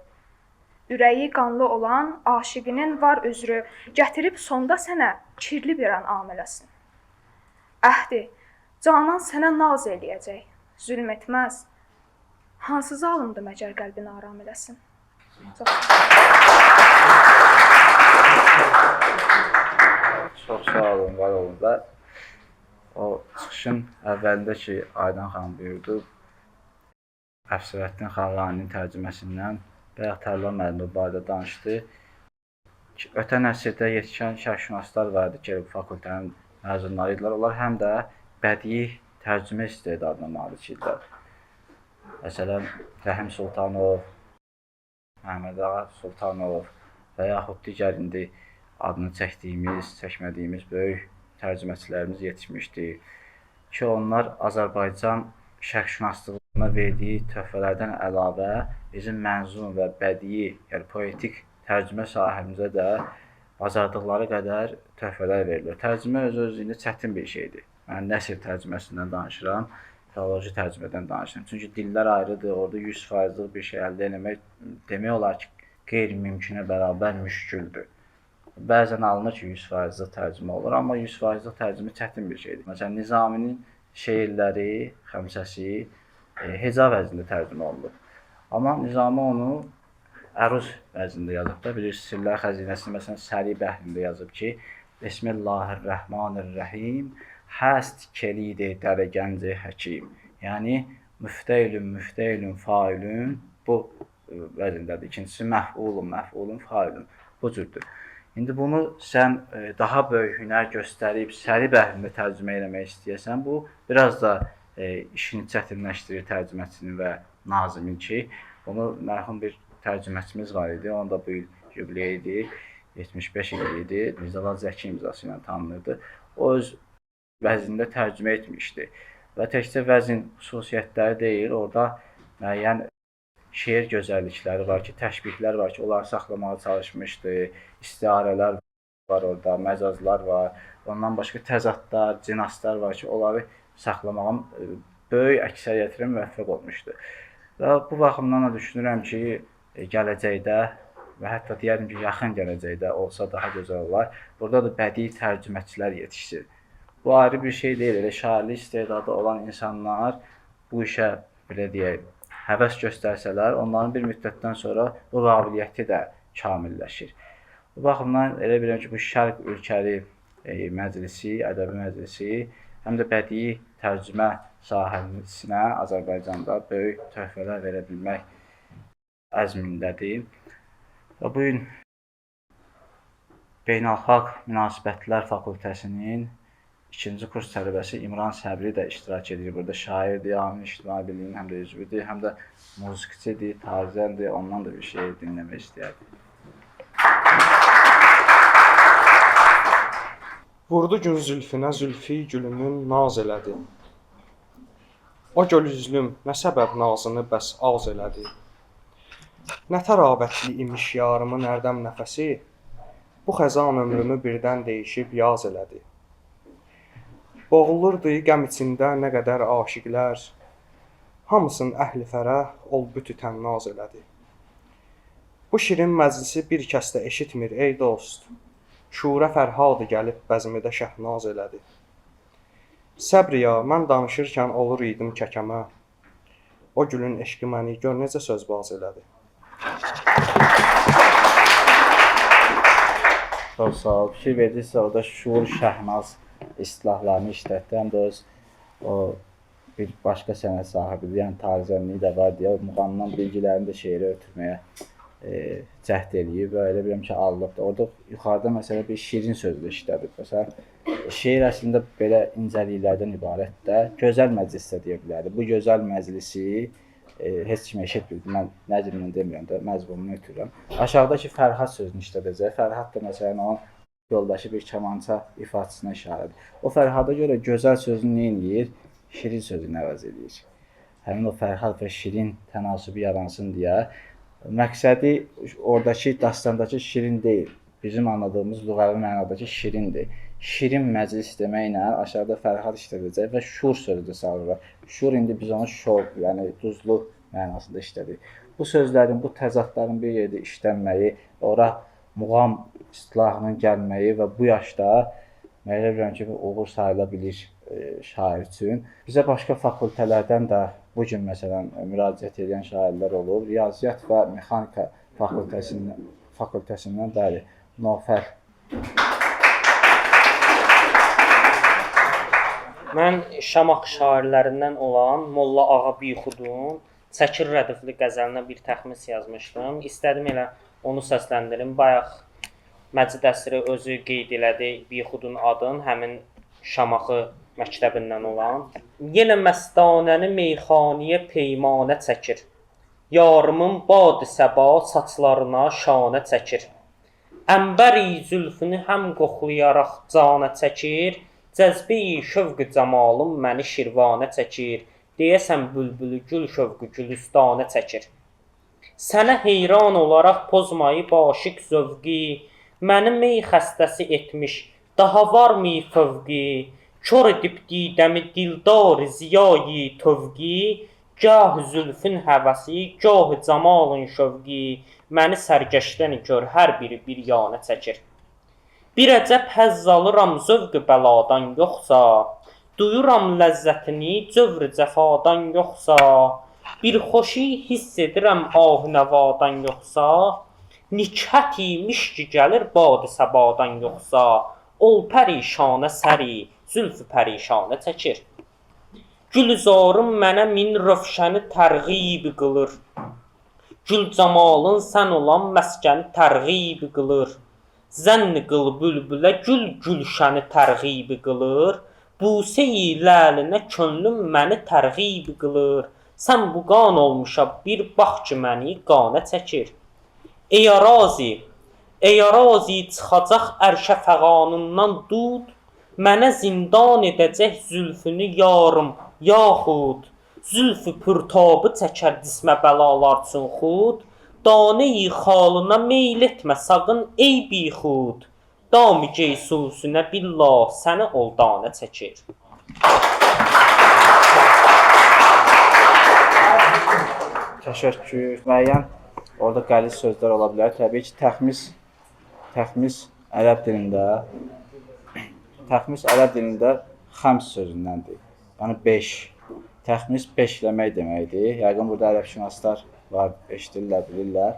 ürəyi qanlı olan aşiqinin var üzrü, gətirib sonda sənə kirli bir anam eləsin. Əhdi, canan sənə naz eləyəcək, zülm etməz. Hansı zalımdır məcər qəlbini aram eləsin? Çox sağ olun, var olun və o çıxışın əvvəlində ki, Aydan xanım buyurdu, Əfsərəddin Xaqaninin tərcüməsindən bayaq Tərlan müəllim bu barədə danışdı. Ötən əsrdə yetişən şərqşünaslar vardı ki, bu fakültənin məzunları idilər. Onlar həm də bədii tərcümə istedadına malik idilər. Məsələn, Rəhim Sultanov, Məhəmməd Ağa Sultanov və yaxud digər indi adını çəkmədiyimiz böyük tərcüməçilərimiz yetişmişdi ki, onlar Azərbaycan şərqşünaslığına verdiyi töhfələrdən əlavə bizim mənzum və bədii, yəni poetik tərcümə sahəmizə də bacardıqları qədər töhfələr verilir. Tərcümə öz-özlüyündə çətin bir şeydir. Mən nəsr tərcüməsindən danışıram, filoloji tərcümədən danışıram. Çünki dillər ayrıdır, orada 100%lıq bir şey əldə etmək demək olar ki, qeyri-mümkünə bərabər müşküldür. Bəzən alınır ki, 100%lıq tərcümə olur, amma 100%lıq tərcümə çətin bir şeydir. Məsələn, Nizaminin şeirləri, xəmsəsi heca vəznində tərcümə olunur. Amma Nizami onu əruz vəznində yazıb da, bilirsiniz, Sirlər Xəzinəsində məsələn Səri bəhrində yazıb ki, Bismillahirrahmanirrahim, həst kelid-i dərə-gənc-i həkim. Yəni, müftəylün, failün bu vəzindədir. İkincisi, məf'ulun, failün. Bu cürdür. İndi bunu sən daha böyük hünər göstərib, Səri bəhrində tərcümə eləmək istəyəsən, bu biraz da işini çətinləşdirir tərcüməçinin və nazimin ki, bunu mərhum bir tərcüməçimiz var idi, onun da bu il jubileyi idi, 75 il idi, Mirzəlal Zəki imzası ilə tanınırdı. O öz vəzində tərcümə etmişdi və təkcə vəzin xüsusiyyətləri deyil, orada müəyyən şeir gözəllikləri var ki, təşbihlər var ki, onları saxlamağa çalışmışdı, istiarələr var orada, məcazlar var, ondan başqa təzadlar, cinaslar var ki, onları saxlamağın böyük əksəriyyətinə müvəffəq olmuşdu. Və bu baxımdan da düşünürəm ki, gələcəkdə və hətta deyərdim ki, yaxın gələcəkdə olsa daha gözəl olar. Burada da bədii tərcüməçilər yetişir. Bu ayrı bir şey deyil, elə şairlik istedadı olan insanlar bu işə, belə deyək, həvəs göstərsələr, onların bir müddətdən sonra bu qabiliyyəti də kamilləşir. Bu baxımdan elə bilirəm ki, bu Şərq Ölkəli Məclisi, Ədəbi Məclisi həm də bədii tərcümə sahəsinə Azərbaycanda böyük töhfələr verə bilmək əzmindədir. Və bu gün Beynəlxalq Münasibətlər Fakültəsinin 2-ci kurs tələbəsi İmran Səbri də iştirak edir. Burada şairdir, Amin İctimai Birliyinin həm də üzvüdür, həm də musiqiçidir, tarzəndir. Ondan da bir şey dinləmək istəyərdim. Vurdu gün zülfünə zülfü gülümün naz elədi. O göl üzlüm nə səbəb nazını bəs az elədi. Nə tərabətli imiş yarımın ərdəm nəfəsi, bu xəzan ömrümü birdən deyişib yaz elədi. Boğulurdu qəm içində nə qədər aşiqlər, hamısın əhli fərəh ol bütü tənnaz elədi. Bu şirin məclisi bir kəs də eşitmir ey dost, şurə fərhadı gəlib bəzmidə şəhnaz elədi. Səbriya, mən danışırkən olur idim kəkəmə, o gülün eşqi məni gör necə sözbaz elədi. Çox sağ ol. Fikir verdinizsə, orada şuur, şəhnaz istilahlarını işlətdi. Həm də öz bir başqa sənət sahibidir, yəni tarzənliyi də var deyə muğamdan bilgilərini də şeirə ötürməyə cəhd eləyib və elə bilirəm ki, allıqdır. Orada yuxarıda məsələ bir şirin sözlə işlədib. Məsələn, şeir əslində belə incəliklərdən ibarət də gözəl məclis də deyə bilərdik. Bu gözəl məclisi heç kim eşitmirdi. Mən Nəcmlə demirəm də, məzmununu ötürürəm. Aşağıdakı Fərhad sözünü işlədəcək. Fərhad da məsələn onun yoldaşı bir kamança ifadəsinə işarədir. O Fərhada görə gözəl sözünü nə edir? Şirin sözünü əvəz edir. Həmin o Fərhad və şirin tənasübü yaransın deyə. Məqsədi oradakı dastandakı şirin deyil. Bizim anladığımız lüğəvi mənadakı şirindir. Şirin məclis deməklə aşağıda Fərhad işlədəcək və şur sözü də salırlar. Şur indi biz onu şor, yəni duzlu mənasında işlədik. Bu sözlərin, bu təzadların bir yerdə işlənməyi, ora muğam istilahının gəlməyi və bu yaşda mən elə bilirəm ki, uğur sayıla bilir şair üçün. Bizə başqa fakültələrdən də bu gün məsələn müraciət edən şairlər olub. Riyaziyyat və Mexanika fakültəsindən bəli, Nofər Mən Şamaxı şairlərindən olan Molla Ağa Bixudun Çəkir rədifli qəzəlinə bir təxmis yazmışdım. İstədim elə onu səsləndirim. Bayaq Məcid Əsri özü qeyd elədi Bixudun adın, həmin Şamaxı məktəbindən olan. Yenə məstanəni meyxaniyə peymanə çəkir. Yarımın bad səba saçlarına şanə çəkir. Əmbəri zülfünü həm qoxlayaraq canə çəkir. Cəzbi-i şövq-ü camalım məni şirvanə çəkir. Deyəsən bülbülü gül şövqü gülüstanə çəkir. Sənə heyran olaraq pozmayıb aşiq zövqi, məni mey xəstəsi etmiş, daha varmı fövqi? Kör edib didəmi dildar ziyayi tövqi, gah zülfün həvəsi, gah camalın şövqi, məni sərgəşdən gör hər biri bir yanə çəkir. Bir əcəb həzz alıram zövq-ü bəladan yoxsa, duyuram ləzzətini cövr cəfadan yoxsa, bir xoşi hiss edirəm ah-nəvadan yoxsa, nikhət imiş ki gəlir bad səbadan yoxsa, ol pərişanə səri, zülfü pərişanə çəkir. Gülzarım mənə min rövşəni tərğib qılır, gül camalın sən olan məskəni tərğib qılır. Zənn qıl bülbülə gül gülşəni tərğib qılır, buse-i ləlinə könlüm məni tərğib qılır. Sən bu qan olmuşa bir bax ki məni qanə çəkir. Ey arazi çıxacaq ərşə fəğanından dud, mənə zindan edəcək zülfünü yarım, yaxud zülfü pürtabı çəkər dismə bəlalar üçün xud. Dane-i xalına meyl etmə sağın ey bixud, dam-ı geysusunə billah səni ol danə çəkir. Təşəkkür. Müəyyən orada qəliz sözlər ola bilər. Təbii ki, təxmis ərəb dilində xəms sözündəndir. Yəni 5. Təxmis 5 eləmək deməkdir. Yəqin burada ərəbşünaslar var, eşidirlər, bilirlər.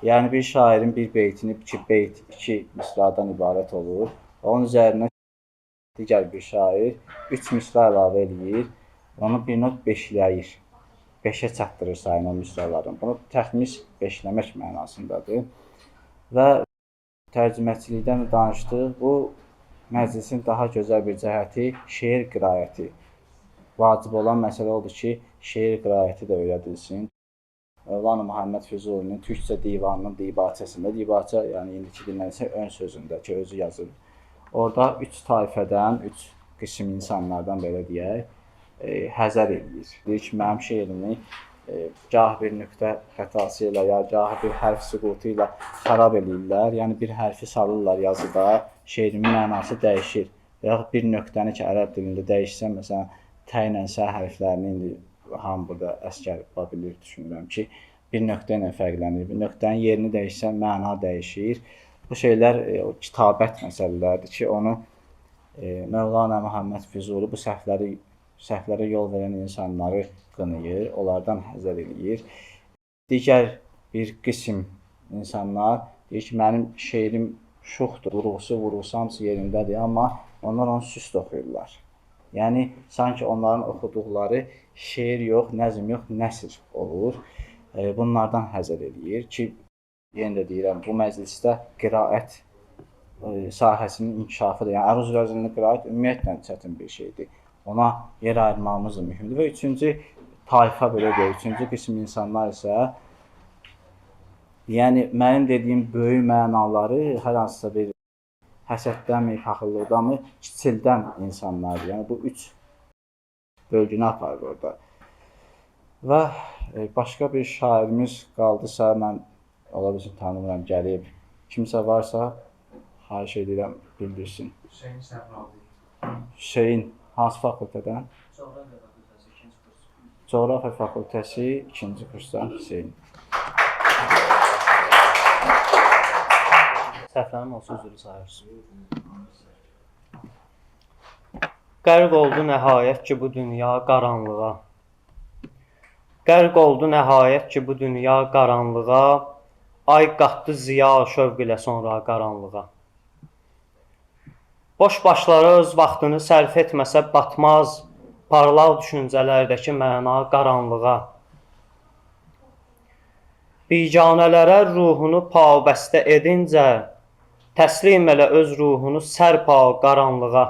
Yəni bir şairin bir beytini 2 beyt, 2 misradan ibarət olur. Onun üzərinə digər bir şair 3 misra əlavə eləyir. Onu bir not 5ləyir. 5-ə çatdırır sayını o misraların. Bunu təxmis 5ləmək mənasındadır. Və tərcüməçilikdən danışdıq. Bu məclisin daha gözəl bir cəhəti şeir qiraəti. Vacib olan məsələ odur ki, şeir qiraəti də öyrədilsin. Mövlana Muhammed Füzulinin Türkcə divanının dibaçəsində, dibaça yəni indiki dinlənsə ön sözündə ki, özü yazır. Orada 3 tayfədən, 3 qism insanlardan belə deyək, həzər edir. Deyir ki, mənim şeirimi gah bir nöqtə xətası ilə, ya gah bir hərf süqutu ilə xarab edirlər. Yəni bir hərfi salırlar yazıda, şeirimin mənası dəyişir. Və bir nöqtəni ki, ərəb dilində dəyişsə, məsələn, təylə sə hərflərini indi hamı burada əskər bilir, düşünürəm ki, bir nöqtə ilə fərqlənir. Bir nöqtənin yerini dəyişsə, məna dəyişir. Bu şeylər kitabət məsələlərdir ki, onu Mövlana Muhammed Füzuli bu səhvlərə yol verən insanları qınayır, onlardan həzər eləyir. Digər bir qism insanlar deyir ki, mənim şeirim şuxdur, vurğusu hamısı yerindədir, amma onlar onu süst oxuyurlar. Yəni, sanki onların oxuduqları şeir yox, nəzm yox, nəsr olur. Bunlardan həzər eləyir ki, yenə də deyirəm, bu məclisdə qiraət sahəsinin inkişafıdır. Yəni, əruz vəznində qiraət ümumiyyətlə çətin bir şeydir. Ona yer ayırmamız da mühümdür. Və üçüncü tayfa belə deyil, üçüncü qism insanlar isə, yəni, mənim dediyim böyük mənaları hər hansısa bir həsəddənmi, paxıllıqdanmı, kiçildən insanlardır. Yəni, bu 3 bölgünü aparır orada. Və başqa bir şairimiz qaldısa, mən ola bilsin tanımıram, gəlib. Kimsə varsa, xahiş edirəm, bildirsin. Hüseyin Səfravi. Hüseyin, hansı fakültədən? Coğrafiya fakültəsi 2-ci kursdan Hüseyin. Səhvlərim olsa üzrü sayırsın. Qərq oldu nəhayət ki bu dünya qaranlığa. Qərq oldu nəhayət ki bu dünya qaranlığa. Ay qatdı ziya şövq ilə sonra qaranlığa. Boş başlara öz vaxtını sərf etməsə batmaz parlaq düşüncələrdəki məna qaranlığa. Biganələrə ruhunu pabəstə edincə, təslim elə öz ruhunu sərpa qaranlığa.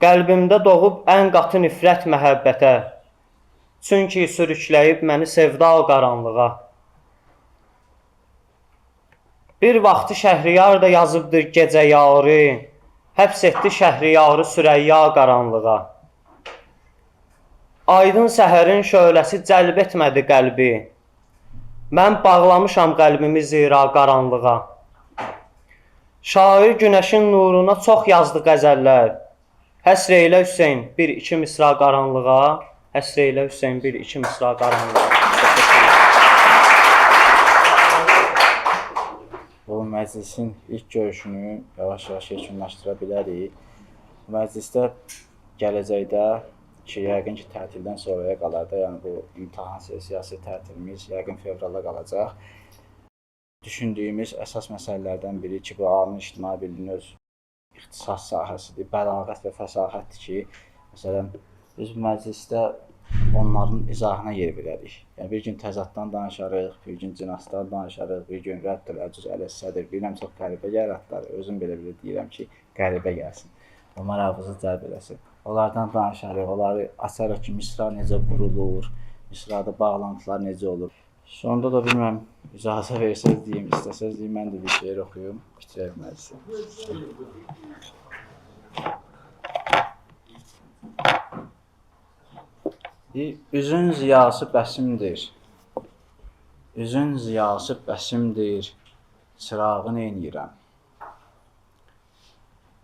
Qəlbimdə doğub ən qatı nifrət məhəbbətə, çünki sürükləyib məni sevda qaranlığa. Bir vaxtı Şəhriyar da yazıbdır gecə yarı, həbs etdi Şəhriyarı Sürəyya qaranlığa. Aydın səhərin şöləsi cəlb etmədi qəlbi, mən bağlamışam qəlbimi zira qaranlığa. Şair günəşin nuruna çox yazdı qəzəllər, həsr eylə Hüseyn bir iki misra qaranlığa, həsr eylə Hüseyn bir iki misra qaranlığa. Bu məclisin ilk görüşünü yavaş-yavaş yekunlaşdıra bilərik. Məclisdə gələcəkdə ki, yəqin ki, tətildən sonraya qalar da, yəni bu imtahan sessiyası tətilimiz yəqin fevrala qalacaq. Düşündüyümüz əsas məsələlərdən biri ki, bu ali ictimai bilginin öz ixtisas sahəsidir, bəlağət və fəsahətdir ki, məsələn, biz məclisdə onların izahına yer verərik. Yəni, bir gün təzaddan danışarıq, bir gün cinasdan danışarıq, bir gün rəddül əcüz ələssədir, biləm çox qəribə yaratları, özüm belə deyirəm ki, qəribə gəlsin, o marağınızı cəlb eləsin. Onlardan danışarıq, onları açarıq ki, misra necə qurulur, misrada bağlantılar necə olur. Sonunda da bilməm, icazə versəz deyim, istəsəz deyim, mən də bir şeir oxuyum, bitirək məclisi. Üzün ziyası bəsimdir, üzün ziyası bəsimdir, çırağı neynirəm?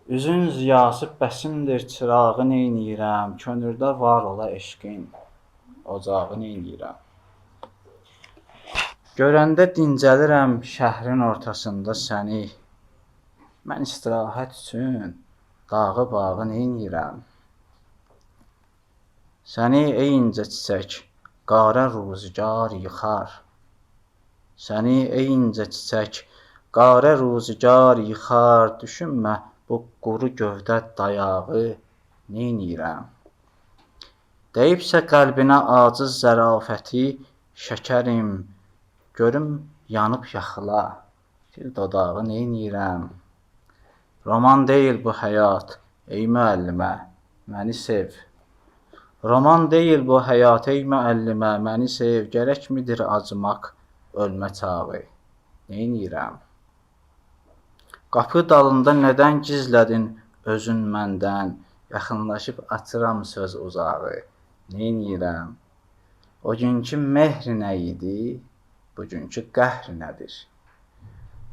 Üzün ziyası bəsimdir, çırağı neynirəm? Könüldə var ola eşqin, ocağı neynirəm? Görəndə dincəlirəm şəhrin ortasında səni, mən istirahət üçün dağı bağı neynirəm? Səni ey incə çiçək, qarə ruzigar yıxar. Səni ey incə çiçək, qarə ruzigar yıxar. Düşünmə bu quru gövdə dayağı neynirəm? Deyibsə qəlbinə aciz zərafəti, şəkərim, görüm yanıb yaxıla, dil dodağı neynirəm? Roman deyil bu həyat, ey müəllimə, məni sev. Roman deyil bu həyat, ey müəllimə, məni sev, gərəkmidir acımaq, ölmə çağı, neynirəm? Qapı dalında nədən gizlədin özün məndən, yaxınlaşıb açıram söz uzağı, neynirəm? O günkü mehr nə idi, bugünkü qəhr nədir?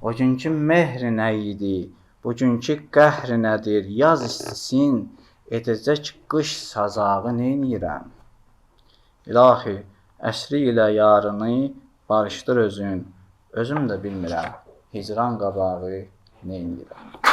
O günkü mehr nə idi, bugünkü qəhr nədir? Yaz istisin, edəcək qış sazağı neynirəm? İlahi, əsri ilə yarını barışdır özün, özüm də bilmirəm, hicran qabağı neynirəm?